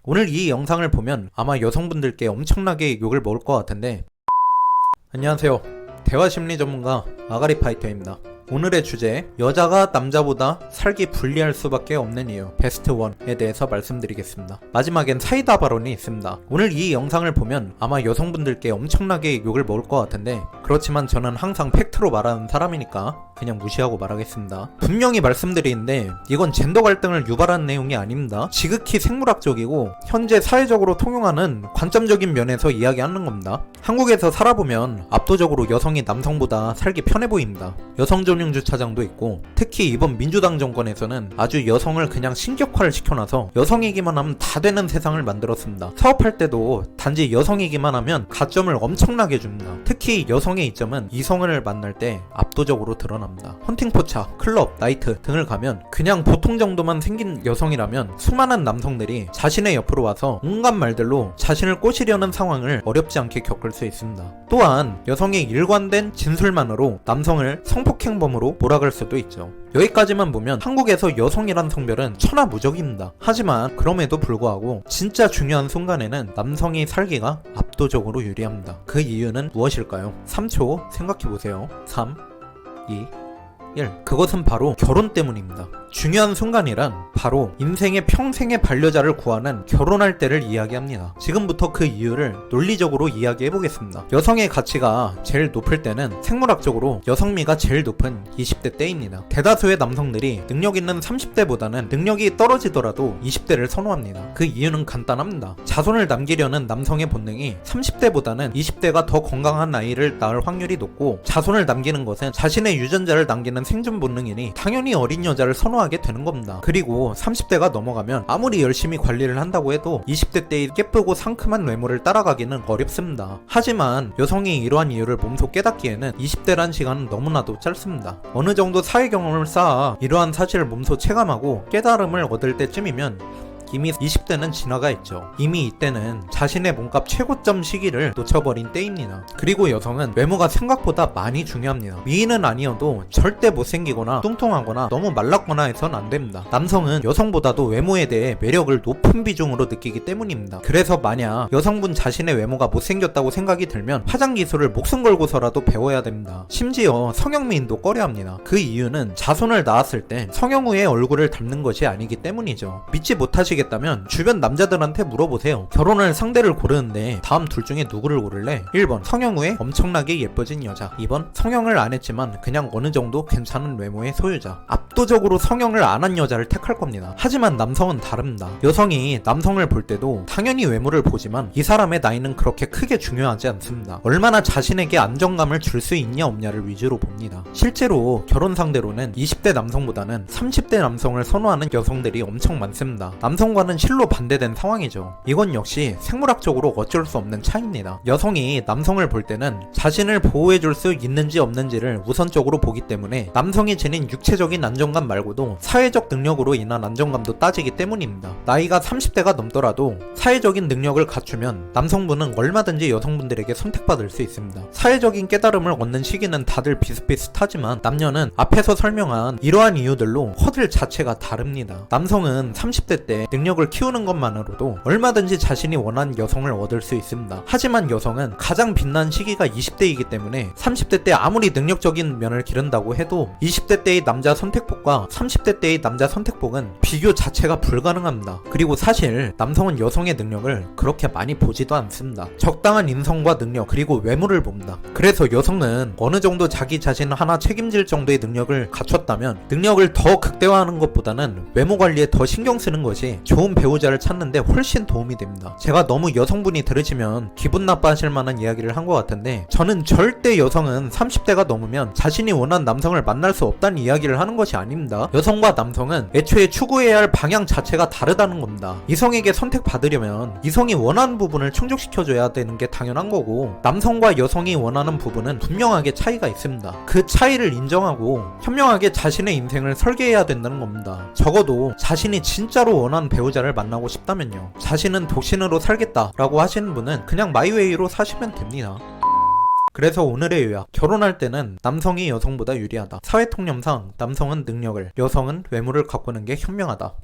오늘 이 영상을 보면 아마 여성분들께 엄청나게 욕을 먹을 것 같은데, 안녕하세요. 대화심리 전문가 아가리 파이터입니다. 오늘의 주제, 여자가 남자보다 살기 불리할 수밖에 없는 이유 베스트 1에 대해서 말씀드리겠습니다. 마지막엔 사이다 발언이 있습니다. 오늘 이 영상을 보면 아마 여성분들께 엄청나게 욕을 먹을 것 같은데, 그렇지만 저는 항상 팩트로 말하는 사람이니까 그냥 무시하고 말하겠습니다. 분명히 말씀드리는데 이건 젠더 갈등을 유발하는 내용이 아닙니다. 지극히 생물학적이고 현재 사회적으로 통용하는 관점적인 면에서 이야기하는 겁니다. 한국에서 살아보면 압도적으로 여성이 남성보다 살기 편해 보입니다. 여성 전용 주차장도 있고, 특히 이번 민주당 정권에서는 아주 여성을 그냥 신격화를 시켜놔서 여성이기만 하면 다 되는 세상을 만들었습니다. 사업할 때도 단지 여성이기만 하면 가점을 엄청나게 줍니다. 특히 여성의 이점은 이성을 만날 때 압도적으로 드러납니다. 헌팅포차, 클럽, 나이트 등을 가면 그냥 보통 정도만 생긴 여성이라면 수많은 남성들이 자신의 옆으로 와서 온갖 말들로 자신을 꼬시려는 상황을 어렵지 않게 겪을 수 있습니다. 또한 여성의 일관된 진술만으로 남성을 성폭행범으로 몰아갈 수도 있죠. 여기까지만 보면 한국에서 여성이란 성별은 천하무적입니다. 하지만 그럼에도 불구하고 진짜 중요한 순간에는 남성이 살기가 압도적으로 유리합니다. 그 이유는 무엇일까요? 3초 생각해보세요. 3, 2, 1. 그것은 바로 결혼 때문입니다. 중요한 순간이란 바로 인생의 평생의 반려자를 구하는 결혼할 때를 이야기합니다. 지금부터 그 이유를 논리적으로 이야기해보겠습니다. 여성의 가치가 제일 높을 때는 생물학적으로 여성미가 제일 높은 20대 때입니다. 대다수의 남성들이 능력 있는 30대보다는 능력이 떨어지더라도 20대를 선호합니다. 그 이유는 간단합니다. 자손을 남기려는 남성의 본능이 30대보다는 20대가 더 건강한 아이를 낳을 확률이 높고, 자손을 남기는 것은 자신의 유전자를 남기는 생존 본능이니 당연히 어린 여자를 선호하게 되는 겁니다. 그리고 30대가 넘어가면 아무리 열심히 관리를 한다고 해도 20대 때의 예쁘고 상큼한 외모를 따라가기는 어렵습니다. 하지만 여성이 이러한 이유를 몸소 깨닫기에는 20대란 시간은 너무나도 짧습니다. 어느 정도 사회 경험을 쌓아 이러한 사실을 몸소 체감하고 깨달음을 얻을 때쯤이면 이미 20대는 지나가 있죠. 이미 이때는 자신의 몸값 최고점 시기를 놓쳐버린 때입니다. 그리고 여성은 외모가 생각보다 많이 중요합니다. 미인은 아니어도 절대 못생기거나 뚱뚱하거나 너무 말랐거나 해선 안 됩니다. 남성은 여성보다도 외모에 대해 매력을 높은 비중으로 느끼기 때문입니다. 그래서 만약 여성분 자신의 외모가 못생겼다고 생각이 들면 화장 기술을 목숨 걸고서라도 배워야 됩니다. 심지어 성형미인도 꺼려합니다. 그 이유는 자손을 낳았을 때 성형 후에 얼굴을 닮는 것이 아니기 때문이죠. 믿지 못하시 다면 주변 남자들한테 물어보세요. 결혼할 상대를 고르는데 다음 둘 중에 누구를 고를래? 1번 성형 후에 엄청나게 예뻐진 여자, 2번 성형을 안 했지만 그냥 어느 정도 괜찮은 외모의 소유자. 압도적으로 성형을 안 한 여자를 택할 겁니다. 하지만 남성은 다릅니다. 여성이 남성을 볼 때도 당연히 외모를 보지만 이 사람의 나이는 그렇게 크게 중요하지 않습니다. 얼마나 자신에게 안정감을 줄 수 있냐 없냐를 위주로 봅니다. 실제로 결혼 상대로는 20대 남성보다는 30대 남성을 선호하는 여성들이 엄청 많습니다. 남성과는 실로 반대된 상황이죠. 이건 역시 생물학적으로 어쩔 수 없는 차이입니다. 여성이 남성을 볼 때는 자신을 보호해줄 수 있는지 없는지를 우선적으로 보기 때문에 남성이 지닌 육체적인 안정감 말고도 사회적 능력으로 인한 안정감도 따지기 때문입니다. 나이가 30대가 넘더라도 사회적인 능력을 갖추면 남성분은 얼마든지 여성분들에게 선택받을 수 있습니다. 사회적인 깨달음을 얻는 시기는 다들 비슷비슷하지만 남녀는 앞에서 설명한 이러한 이유들로 허들 자체가 다릅니다. 남성은 30대 때 능력을 키우는 것만으로도 얼마든지 자신이 원하는 여성을 얻을 수 있습니다. 하지만 여성은 가장 빛난 시기가 20대이기 때문에 30대 때 아무리 능력적인 면을 기른다고 해도 20대 때의 남자 선택폭과 30대 때의 남자 선택폭은 비교 자체가 불가능합니다. 그리고 사실 남성은 여성의 능력을 그렇게 많이 보지도 않습니다. 적당한 인성과 능력, 그리고 외모를 봅니다. 그래서 여성은 어느 정도 자기 자신을 하나 책임질 정도의 능력을 갖췄다면 능력을 더 극대화하는 것보다는 외모 관리에 더 신경 쓰는 것이 좋은 배우자를 찾는데 훨씬 도움이 됩니다. 제가 너무 여성분이 들으시면 기분 나빠하실 만한 이야기를 한 것 같은데, 저는 절대 여성은 30대가 넘으면 자신이 원하는 남성을 만날 수 없다는 이야기를 하는 것이 아닙니다. 여성과 남성은 애초에 추구해야 할 방향 자체가 다르다는 겁니다. 이성에게 선택받으려면 이성이 원하는 부분을 충족시켜줘야 되는 게 당연한 거고, 남성과 여성이 원하는 부분은 분명하게 차이가 있습니다. 그 차이를 인정하고 현명하게 자신의 인생을 설계해야 된다는 겁니다. 적어도 자신이 진짜로 원하는 배우자를 만나고 싶다면요. 자신은 독신으로 살겠다라고 하시는 분은 그냥 마이웨이로 사시면 됩니다. 그래서 오늘의 요약, 결혼할 때는 남성이 여성보다 유리하다. 사회통념상 남성은 능력을, 여성은 외모를 가꾸는 게 현명하다.